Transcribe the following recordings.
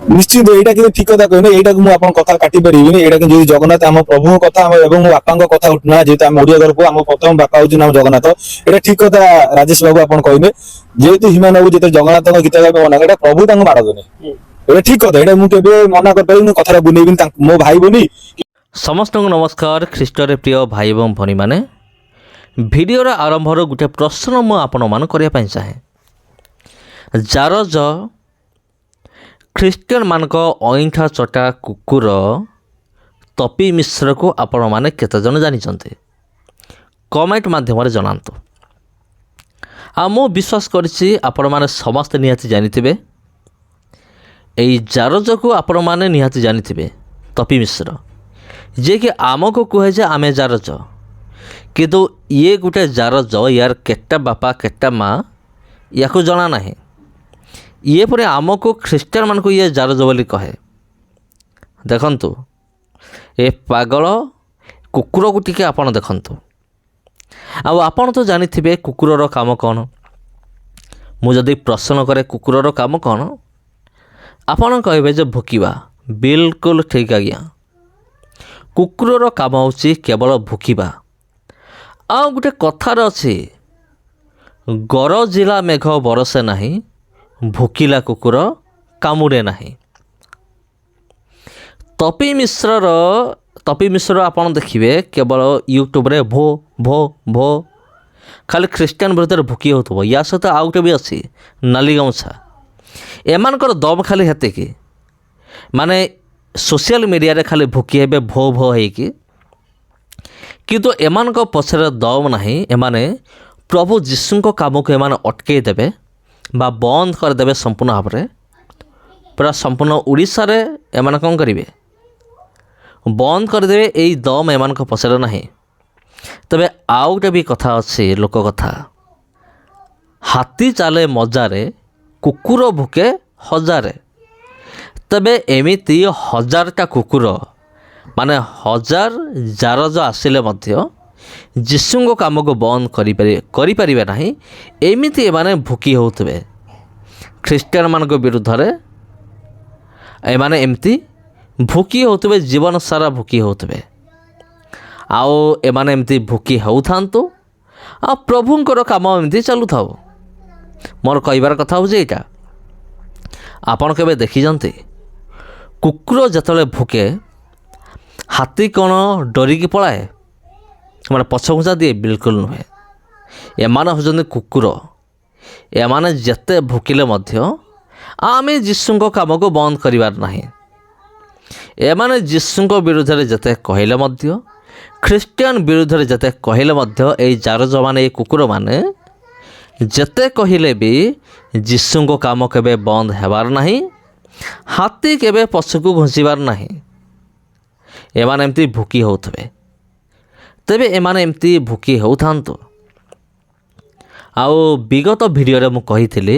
ନିଶ୍ଚିନ୍ତ ଏଇଟା କିନ୍ତୁ ଠିକ କଥା କହିଲେ, ଏଇଟାକୁ ମୁଁ ଆପଣଙ୍କ କଥା କାଟି ପାରିବିନି। ଏଇଟା କିନ୍ତୁ ଯଦି ଜଗନ୍ନାଥ ଆମ ପ୍ରଭୁଙ୍କ କଥା ଏବଂ ମୋ ବାପାଙ୍କ କଥା ଉଠୁନା, ଯେହେତୁ ଆମେ ଓଡିଆ ଘରକୁ ଆମ ପ୍ରଥମ ବାପା ହଉଛି ନାମ ଜଗନ୍ନାଥ। ଏଇଟା ଠିକ କଥା ରାଜେଶ ବାବୁ ଆପଣ କହିଲେ, ଯେହେତୁ ହିମାନ ବାବୁ ଯେତେବେଳେ ଜଗନ୍ନାଥଙ୍କ ଗୀତ ଗାଇବେ ମନା, ଏଇଟା ପ୍ରଭୁ ତାଙ୍କୁ ମାଡ଼ଦେଲେ। ଏଇଟା ଠିକ କଥା, ଏଇଟା ମୁଁ କେବେ ମନା କରିପାରିବିନି, କଥାଟା ବୁଲେଇବିନି ମୋ ଭାଇ ବୋଲି। ସମସ୍ତଙ୍କୁ ନମସ୍କାର। ଖ୍ରୀଷ୍ଟରେ ପ୍ରିୟ ଭାଇ ଏବଂ ଭଉଣୀମାନେ, ଭିଡ଼ିଓର ଆରମ୍ଭରୁ ଗୋଟେ ପ୍ରଶ୍ନ ମୁଁ ଆପଣମାନଙ୍କୁ କରିବା ପାଇଁ ଚାହେଁ। ଜାରଜ ଖ୍ରୀଷ୍ଟିଆନମାନଙ୍କ ଅଇଁଠା ଚଟା କୁକୁର ତପି ମିଶ୍ରକୁ ଆପଣମାନେ କେତେଜଣ ଜାଣିଛନ୍ତି? କମେଣ୍ଟ ମାଧ୍ୟମରେ ଜଣାନ୍ତୁ। ଆଉ ମୁଁ ବିଶ୍ୱାସ କରିଛି ଆପଣମାନେ ସମସ୍ତେ ନିହାତି ଜାଣିଥିବେ। ଏଇ ଜାରଜକୁ ଆପଣମାନେ ନିହାତି ଜାଣିଥିବେ, ତପି ମିଶ୍ର, ଯିଏକି ଆମକୁ କୁହେ ଯେ ଆମେ ଜାରଜ, କିନ୍ତୁ ଇଏ ଗୋଟେ ଜାରଜ, ୟାର କେଟା ବାପା କେଟା ମା ୟାକୁ ଜଣା ନାହିଁ। ଇଏ ପରେ ଆମକୁ ଖ୍ରୀଷ୍ଟିଆନମାନଙ୍କୁ ଇଏ ଜାରଜ ବୋଲି କହେ। ଦେଖନ୍ତୁ, ଏ ପାଗଳ କୁକୁରକୁ ଟିକେ ଆପଣ ଦେଖନ୍ତୁ। ଆଉ ଆପଣ ତ ଜାଣିଥିବେ କୁକୁରର କାମ କ'ଣ। ମୁଁ ଯଦି ପ୍ରଶ୍ନ କରେ କୁକୁରର କାମ କ'ଣ, ଆପଣ କହିବେ ଯେ ଭୋକିବା। ବିଲକୁଲ ଠିକ୍ ଆଜ୍ଞା। କୁକୁରର କାମ ହେଉଛି କେବଳ ଭୋକିବା। ଆଉ ଗୋଟେ କଥାରେ ଅଛି, ଗରଜିଲା ମେଘ ବରଷେ ନାହିଁ, ଭୋକିଲା କୁକୁର କାମୁଡ଼େ ନାହିଁ। ତପି ମିଶ୍ର ଆପଣ ଦେଖିବେ କେବଳ ୟୁଟ୍ୟୁବରେ ଭୋ ଭୋ ଭୋ ଖାଲି ଖ୍ରୀଷ୍ଟିଆନ ବିରୁଦ୍ଧରେ ଭୋକି ହେଉଥିବ। ୟା ସହିତ ଆଉ ଗୋଟେ ବି ଅଛି, ନାଲି ଗାମୁଛା। ଏମାନଙ୍କର ଦମ ଖାଲି ହେତିକି, ମାନେ ସୋସିଆଲ ମିଡ଼ିଆରେ ଖାଲି ଭୋକି ହେବେ ଭୋ ଭୋ ହେଇକି, କିନ୍ତୁ ଏମାନଙ୍କ ପଛରେ ଦମ ନାହିଁ। ଏମାନେ ପ୍ରଭୁ ଯୀଶୁଙ୍କ କାମକୁ ଏମାନେ ଅଟକେଇ ଦେବେ ବା ବନ୍ଦ କରିଦେବେ ସମ୍ପୂର୍ଣ୍ଣ ଭାବରେ। ପୁରା ସମ୍ପୂର୍ଣ୍ଣ ଓଡ଼ିଶାରେ ଏମାନେ କ'ଣ କରିବେ? ବନ୍ଦ କରିଦେବେ। ଏଇ ଦମ ଏମାନଙ୍କ ପଛରେ ନାହିଁ। ତେବେ ଆଉ ଗୋଟେ ବି କଥା ଅଛି, ଲୋକ କଥା, ହାତୀ ଚାଲେ ମଜାରେ, କୁକୁର ଭୁକେ ହଜାରେ। ତେବେ ଏମିତି ହଜାରଟା କୁକୁର, ମାନେ ହଜାର ଜାରଜ ଆସିଲେ ମଧ୍ୟ ଯୀଶୁଙ୍କ କାମକୁ ବନ୍ଦ କରିପାରିବେ ନାହିଁ। ଏମିତି ଏମାନେ ଭୋକି ହେଉଥିବେ ଖ୍ରୀଷ୍ଟିଆନମାନଙ୍କ ବିରୁଦ୍ଧରେ। ଏମାନେ ଏମିତି ଭୋକି ହେଉଥିବେ, ଜୀବନ ସାରା ଭୋକି ହେଉଥିବେ। ଆଉ ଏମାନେ ଏମିତି ଭୋକି ହେଉଥାନ୍ତୁ, ଆଉ ପ୍ରଭୁଙ୍କର କାମ ଏମିତି ଚାଲୁଥାଉ। ମୋର କହିବାର କଥା ହେଉଛି ଏଇଟା। ଆପଣ କେବେ ଦେଖିଛନ୍ତି କୁକୁର ଯେତେବେଳେ ଭୋକେ ହାତୀ କ'ଣ ଡରିକି ପଳାଏ, ମାନେ ପଛଘୁଞ୍ଚା ଦିଏ? ବିଲକୁଲ ନୁହେଁ। ଏମାନେ ହେଉଛନ୍ତି କୁକୁର। ଏମାନେ ଯେତେ ଭୋକିଲେ ମଧ୍ୟ ଆମେ ଯୀଶୁଙ୍କ କାମକୁ ବନ୍ଦ କରିବାର ନାହିଁ। ଏମାନେ ଯୀଶୁଙ୍କ ବିରୁଦ୍ଧରେ ଯେତେ କହିଲେ ମଧ୍ୟ, ଖ୍ରୀଷ୍ଟିଆନ ବିରୁଦ୍ଧରେ ଯେତେ କହିଲେ ମଧ୍ୟ, ଏଇ ଜାରଜମାନେ, ଏଇ କୁକୁରମାନେ ଯେତେ କହିଲେ ବି ଯୀଶୁଙ୍କ କାମ କେବେ ବନ୍ଦ ହେବାର ନାହିଁ। ହାତୀ କେବେ ପଛକୁ ଘୁଞ୍ଚିବାର ନାହିଁ। ଏମାନେ ଏମିତି ଭୋକି ହେଉଥିବେ। ତେବେ ଏମାନେ ଏମିତି ଭୋକି ହେଉଥାନ୍ତୁ। ଆଉ ବିଗତ ଭିଡ଼ିଓରେ ମୁଁ କହିଥିଲି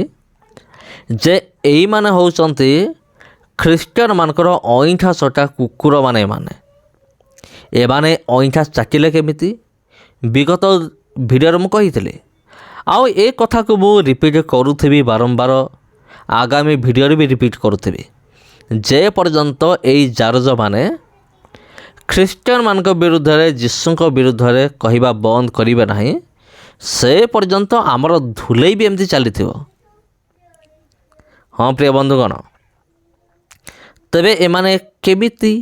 ଯେ ଏଇମାନେ ହେଉଛନ୍ତି ଖ୍ରୀଷ୍ଟିଆନମାନଙ୍କର ଅଇଁଠା ଚଟା କୁକୁରମାନେ। ଏମାନେ ଅଇଁଠା ଚାଟିଲେ କେମିତି ବିଗତ ଭିଡ଼ିଓରେ ମୁଁ କହିଥିଲି। ଆଉ ଏ କଥାକୁ ମୁଁ ରିପିଟ୍ କରୁଥିବି ବାରମ୍ବାର, ଆଗାମୀ ଭିଡ଼ିଓରେ ବି ରିପିଟ୍ କରୁଥିବି। ଯେ ପର୍ଯ୍ୟନ୍ତ ଏଇ ଜାରଜମାନେ ଖ୍ରୀଷ୍ଟିଆନମାନଙ୍କ ବିରୁଦ୍ଧରେ, ଯୀଶୁଙ୍କ ବିରୁଦ୍ଧରେ କହିବା ବନ୍ଦ କରିବେ ନାହିଁ, ସେ ପର୍ଯ୍ୟନ୍ତ ଆମର ଧୁଲେଇ ବି ଏମିତି ଚାଲିଥିବ। ହଁ ପ୍ରିୟ ବନ୍ଧୁଗଣ, ତେବେ ଏମାନେ କେମିତି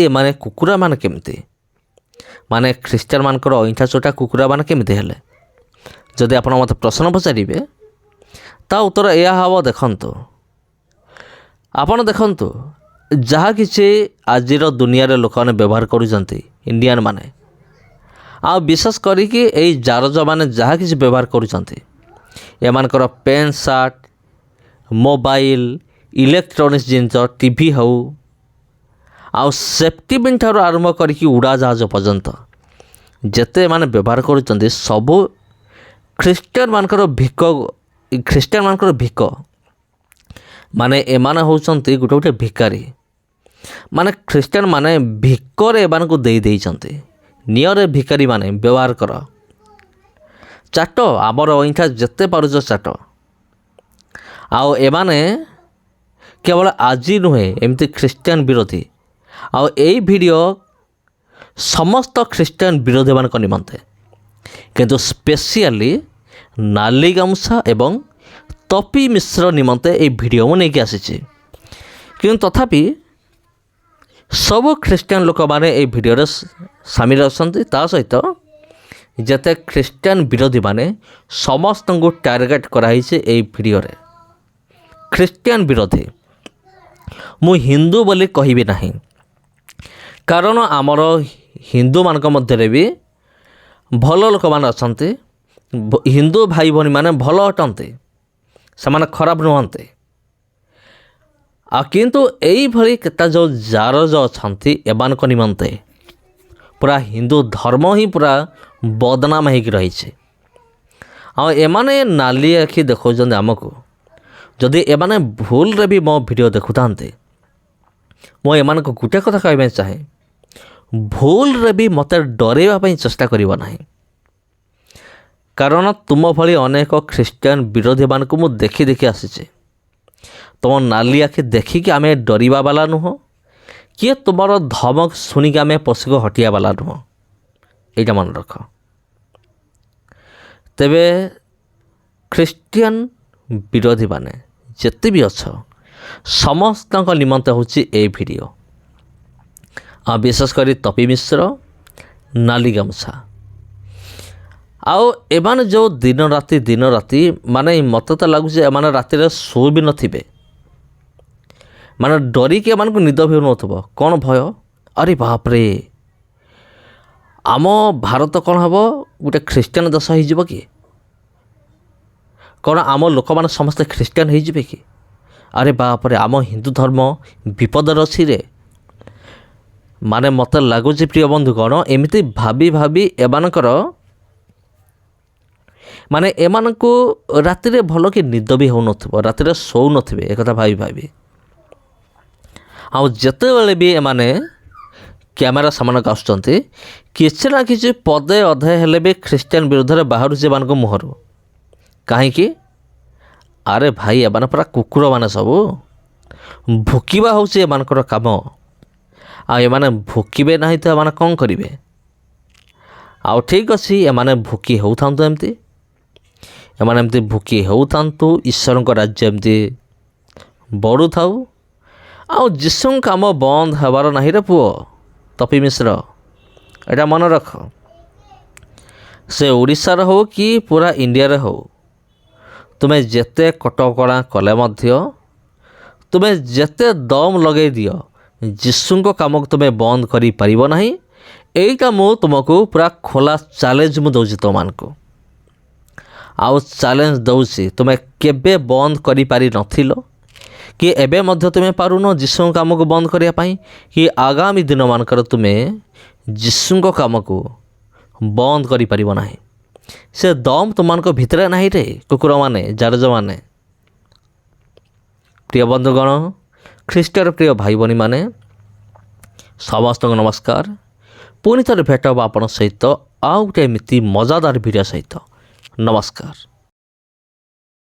ଏମାନେ କୁକୁରମାନେ କେମିତି, ମାନେ ଖ୍ରୀଷ୍ଟିଆନମାନଙ୍କର ଅଇଁଠା ଚଟା କୁକୁରମାନେ କେମିତି ହେଲେ? ଯଦି ଆପଣ ମୋତେ ପ୍ରଶ୍ନ ପଚାରିବେ, ତା ଉତ୍ତର ଏହା ହେବ। ଦେଖନ୍ତୁ, ଆପଣ ଦେଖନ୍ତୁ, ଯାହା କିଛି ଆଜିର ଦୁନିଆରେ ଲୋକମାନେ ବ୍ୟବହାର କରୁଛନ୍ତି, ଇଣ୍ଡିଆନ ମାନେ, ଆଉ ବିଶେଷ କରିକି ଏଇ ଜାରଜମାନେ ଯାହା କିଛି ବ୍ୟବହାର କରୁଛନ୍ତି, ଏମାନଙ୍କର ପ୍ୟାଣ୍ଟ ସାର୍ଟ, ମୋବାଇଲ, ଇଲେକ୍ଟ୍ରୋନିକ୍ସ ଜିନିଷ, ଟିଭି ହେଉ, ଆଉ ସେଫ୍ଟି ପିନ୍ ଠାରୁ ଆରମ୍ଭ କରିକି ଉଡ଼ାଜାହାଜ ପର୍ଯ୍ୟନ୍ତ ଯେତେ ଏମାନେ ବ୍ୟବହାର କରୁଛନ୍ତି, ସବୁ ଖ୍ରୀଷ୍ଟିଆନମାନଙ୍କର ଭିକ। ମାନେ ଏମାନେ ହେଉଛନ୍ତି ଗୋଟେ ଗୋଟେ ଭିକାରୀ। ମାନେ ଖ୍ରୀଷ୍ଟିଆନମାନେ ଭିକରେ ଏମାନଙ୍କୁ ଦେଇଛନ୍ତି। ନିଅରେ ଭିକାରୀମାନେ, ବ୍ୟବହାର କର, ଚାଟ, ଆମର ଅଇଁଠା ଯେତେ ପାରୁଛ ଚାଟ। ଆଉ ଏମାନେ କେବଳ ଆଜି ନୁହେଁ, ଏମିତି ଖ୍ରୀଷ୍ଟିଆନ ବିରୋଧୀ। ଆଉ ଏଇ ଭିଡ଼ିଓ ସମସ୍ତ ଖ୍ରୀଷ୍ଟିଆନ ବିରୋଧୀମାନଙ୍କ ନିମନ୍ତେ, କିନ୍ତୁ ସ୍ପେସିଆଲି ନାଲି ଗାମୁଛା ଏବଂ ତପି ମିଶ୍ର ନିମନ୍ତେ এই ଭିଡ଼ିଓ ମୁଁ ନେଇକି ଆସିଛି। କିନ୍ତୁ ତଥାପି ସବୁ ଖ୍ରୀଷ୍ଟିଆନ ଲୋକମାନେ এই ଭିଡ଼ିଓରେ ସାମିଲ ଅଛନ୍ତି। ତା ସହିତ ଯେତେ ଖ୍ରୀଷ୍ଟିଆନ ବିରୋଧୀମାନେ ସମସ୍ତଙ୍କୁ ଟାର୍ଗେଟ୍ କରାହେଇଛି এই ଭିଡ଼ିଓରେ। ଖ୍ରୀଷ୍ଟିଆନ ବିରୋଧୀ, ମୁଁ ହିନ୍ଦୁ ବୋଲି କହିବି ନାହିଁ, କାରଣ ଆମର ହିନ୍ଦୁମାନଙ୍କ ମଧ୍ୟରେ ବି ଭଲ ଲୋକମାନେ ଅଛନ୍ତି। ହିନ୍ଦୁ ଭାଇ ଭଉଣୀମାନେ ଭଲ ଅଟନ୍ତି, ସେମାନେ ଖରାପ ନୁହନ୍ତି। ଆଉ କିନ୍ତୁ ଏଇଭଳି କେତେ ଯେଉଁ ଜାର ଯେଉଁ ଅଛନ୍ତି, ଏମାନଙ୍କ ନିମନ୍ତେ ପୁରା ହିନ୍ଦୁ ଧର୍ମ ହିଁ ପୁରା ବଦନାମ ହେଇକି ରହିଛି। ଆଉ ଏମାନେ ନାଲି ଆଖି ଦେଖାଉଛନ୍ତି ଆମକୁ। ଯଦି ଏମାନେ ଭୁଲରେ ବି ମୋ ଭିଡ଼ିଓ ଦେଖୁଥାନ୍ତେ, ମୁଁ ଏମାନଙ୍କୁ ଗୋଟେ କଥା କହିବା ପାଇଁ ଚାହେଁ, ଭୁଲରେ ବି ମୋତେ ଡରାଇବା ପାଇଁ ଚେଷ୍ଟା କରିବ ନାହିଁ। କାରଣ ତୁମ ଭଳି ଅନେକ ଖ୍ରୀଷ୍ଟିଆନ ବିରୋଧୀମାନଙ୍କୁ ମୁଁ ଦେଖି ଆସିଛି। ତୁମ ନାଲି ଆଖି ଦେଖିକି ଆମେ ଡରିବା ବାଲା ନୁହଁ, କିଏ ତୁମର ଧମକ ଶୁଣିକି ଆମେ ପଛକୁ ହଟିବା ବାଲା ନୁହଁ। ଏଇଟା ମନେ ରଖ। ତେବେ ଖ୍ରୀଷ୍ଟିଆନ ବିରୋଧୀମାନେ ଯେତେ ବି ଅଛ, ସମସ୍ତଙ୍କ ନିମନ୍ତେ ହେଉଛି এই ଭିଡ଼ିଓ। ଆଉ ବିଶେଷ କରି ତପି ମିଶ୍ର, ନାଲି ଗାମୁଛା। ଆଉ ଏମାନେ ଯେଉଁ ଦିନ ରାତି ମାନେ ମୋତେ ତ ଲାଗୁଛି ଏମାନେ ରାତିରେ ଶୋଇ ବି ନଥିବେ। ମାନେ ଡରିକି ଏମାନଙ୍କୁ ନିଦ ବି ହେଉନଥିବ। କ'ଣ ଭୟ? ଆରେ ବାପରେ, ଆମ ଭାରତ କ'ଣ ହେବ? ଗୋଟେ ଖ୍ରୀଷ୍ଟିଆନ ଦେଶ ହେଇଯିବ କି? କ'ଣ ଆମ ଲୋକମାନେ ସମସ୍ତେ ଖ୍ରୀଷ୍ଟିଆନ ହେଇଯିବେ କି? ଆରେ ବାପରେ, ଆମ ହିନ୍ଦୁ ଧର୍ମ ବିପଦରେ ଅଛି ରେ। ମାନେ ମୋତେ ଲାଗୁଛି ପ୍ରିୟ ବନ୍ଧୁଗଣ, ଏମିତି ଭାବି ଏମାନଙ୍କର ମାନେ ଏମାନଙ୍କୁ ରାତିରେ ଭଲ କି ନିଦ ବି ହେଉନଥିବ, ରାତିରେ ଶୋଉନଥିବେ ଏକଥା ଭାବି। ଆଉ ଯେତେବେଳେ ବି ଏମାନେ କ୍ୟାମେରା ସାମ୍ନାକୁ ଆସୁଛନ୍ତି, କିଛି ନା କିଛି ପଦେ ଅଧେ ହେଲେ ବି ଖ୍ରୀଷ୍ଟିଆନ ବିରୁଦ୍ଧରେ ବାହାରୁଛି ଏମାନଙ୍କ ମୁହଁରୁ। କାହିଁକି? ଆରେ ଭାଇ, ଏମାନେ ପୁରା କୁକୁରମାନେ ସବୁ। ଭୁକିବା ହେଉଛି ଏମାନଙ୍କର କାମ। ଆଉ ଏମାନେ ଭୁକିବେ ନାହିଁ ତ ଏମାନେ କ'ଣ କରିବେ? ଆଉ ଠିକ୍ ଅଛି, ଏମାନେ ଭୁକି ହେଉଥାନ୍ତୁ, ଏମାନେ ଏମିତି ଭୁକି ହେଉଥାନ୍ତୁ। ଈଶ୍ୱରଙ୍କ ରାଜ୍ୟ ଏମିତି ବଢ଼ୁଥାଉ। ଆଉ ଯୀଶୁଙ୍କ କାମ ବନ୍ଦ ହେବାର ନାହିଁ ରେ ପୁଅ ତପି ମିଶ୍ର, ଏଇଟା ମନେ ରଖ। ସେ ଓଡ଼ିଶାର ହେଉ କି ପୁରା ଇଣ୍ଡିଆରେ ହେଉ, ତୁମେ ଯେତେ କଟକଣା କଲେ ମଧ୍ୟ, ତୁମେ ଯେତେ ଦମ ଲଗାଇ ଦିଅ, ଯୀଶୁଙ୍କ କାମକୁ ତୁମେ ବନ୍ଦ କରିପାରିବ ନାହିଁ। এইটা ମୁଁ ତୁମକୁ ପୁରା ଖୋଲା ଚ୍ୟାଲେଞ୍ଜ ମୁଁ ଦେଉଛି ତୁମମାନଙ୍କୁ। ଆଉ ଚ୍ୟାଲେଞ୍ଜ ଦେଉଛି, ତୁମେ କେବେ ବନ୍ଦ କରିପାରିନଥିଲ କି ଏବେ ମଧ୍ୟ ତୁମେ ପାରୁନ ଯୀଶୁଙ୍କ କାମକୁ ବନ୍ଦ କରିବା ପାଇଁ, କି ଆଗାମୀ ଦିନମାନଙ୍କରେ ତୁମେ ଯୀଶୁଙ୍କ କାମକୁ ବନ୍ଦ କରିପାରିବ ନାହିଁ। ସେ ଦମ ତୁମମାନଙ୍କ ଭିତରେ ନାହିଁ ରେ କୁକୁରମାନେ, ଜାରଜମାନେ। ପ୍ରିୟ ବନ୍ଧୁଗଣ, ଖ୍ରୀଷ୍ଟର ପ୍ରିୟ ଭାଇ ଭଉଣୀମାନେ, ସମସ୍ତଙ୍କୁ ନମସ୍କାର। ପୁଣି ଥରେ ଭେଟ ହେବ ଆପଣଙ୍କ ସହିତ ଆଉ ଗୋଟେ ଏମିତି ମଜାଦାର ଭିଡ଼ିଓ ସହିତ। ନମସ୍କାର।